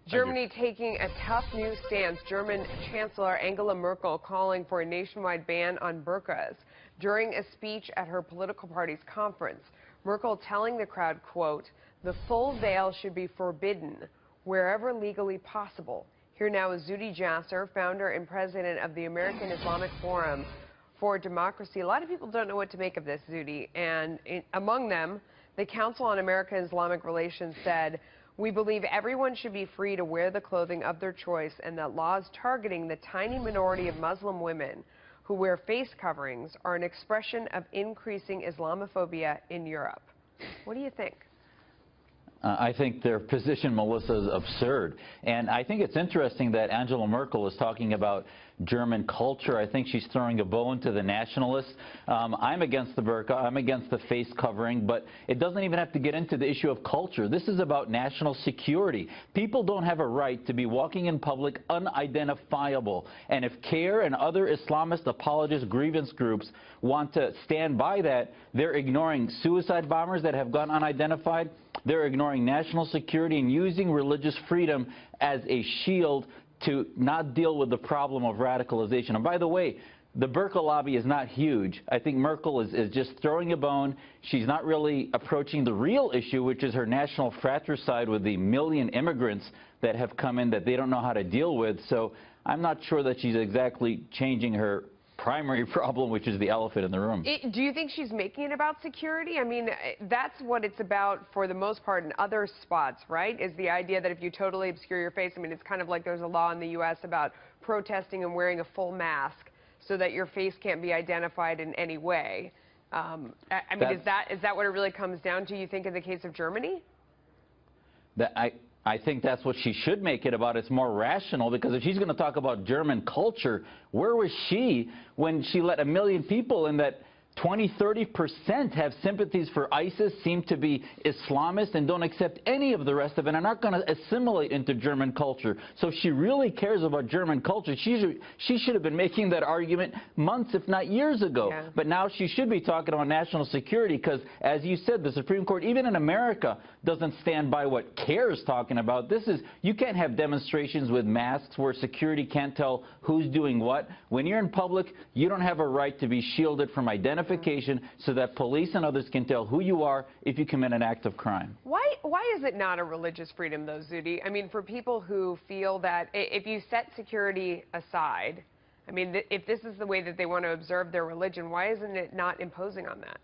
Germany taking a tough new stance. German Chancellor Angela Merkel calling for a nationwide ban on burqas. During a speech at her political party's conference, Merkel telling the crowd, quote, "The full veil should be forbidden wherever legally possible." Here now is Zuhdi Jasser, founder and president of the American Islamic Forum for Democracy. A lot of people don't know what to make of this, Zuhdi, and among them, the Council on American-Islamic Relations said, "We believe everyone should be free to wear the clothing of their choice and that laws targeting the tiny minority of Muslim women who wear face coverings are an expression of increasing Islamophobia in Europe." What do you think? I think their position, Melissa, is absurd. And I think it's interesting that Angela Merkel is talking about German culture. I think she's throwing a bone to the nationalists. I'm against the burqa. I'm against the face covering. But it doesn't even have to get into the issue of culture. This is about national security. People don't have a right to be walking in public unidentifiable. And if CARE and other Islamist apologist grievance groups want to stand by that, they're ignoring suicide bombers that have gone unidentified. They're ignoring national security and using religious freedom as a shield to not deal with the problem of radicalization. And by the way, the burqa lobby is not huge. I think Merkel is just throwing a bone. She's not really approaching the real issue, which is her national fratricide with the million immigrants that have come in that they don't know how to deal with. So I'm not sure that she's exactly changing her primary problem, which is the elephant in the room. Do you think she's making it about security? I mean, that's what it's about for the most part in other spots, right? Is the idea that if you totally obscure your face, I mean, it's kind of like there's a law in the U.S. about protesting and wearing a full mask so that your face can't be identified in any way. I mean, is that what it really comes down to, you think, in the case of Germany? I think that's what she should make it about. It's more rational, because if she's going to talk about German culture, where was she when she let 1 million people in that 20–30% have sympathies for ISIS, seem to be Islamist, and don't accept any of the rest of it, and are not going to assimilate into German culture. So if she really cares about German culture, she should have been making that argument months, if not years ago. Yeah. But now she should be talking about national security, because, as you said, the Supreme Court, even in America, doesn't stand by what CARE is talking about. You can't have demonstrations with masks where security can't tell who's doing what. When you're in public, you don't have a right to be shielded from identification so that police and others can tell who you are if you commit an act of crime. Why is it not a religious freedom, though, Zuhdi? I mean, for people who feel that if you set security aside, I mean, if this is the way that they want to observe their religion, why isn't it not imposing on that?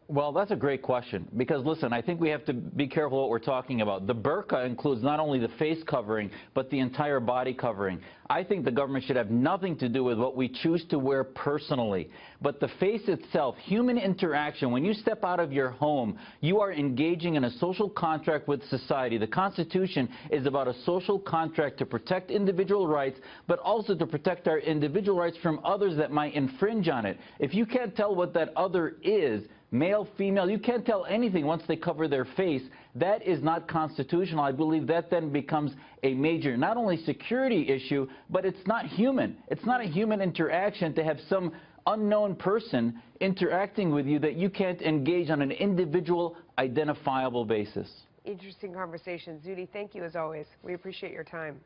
Well, that's a great question, because, listen, I think we have to be careful what we're talking about. The burqa includes not only the face covering, but the entire body covering. I think the government should have nothing to do with what we choose to wear personally. But the face itself, human interaction, when you step out of your home, you are engaging in a social contract with society. The Constitution is about a social contract to protect individual rights, but also to protect our individual rights from others that might infringe on it. If you can't tell what that other is, male, female, you can't tell anything once they cover their face. That is not constitutional. I believe that then becomes a major, not only security issue, but it's not human. It's not a human interaction to have some unknown person interacting with you that you can't engage on an individual, identifiable basis. Interesting conversation. Zuhdi, thank you as always. We appreciate your time.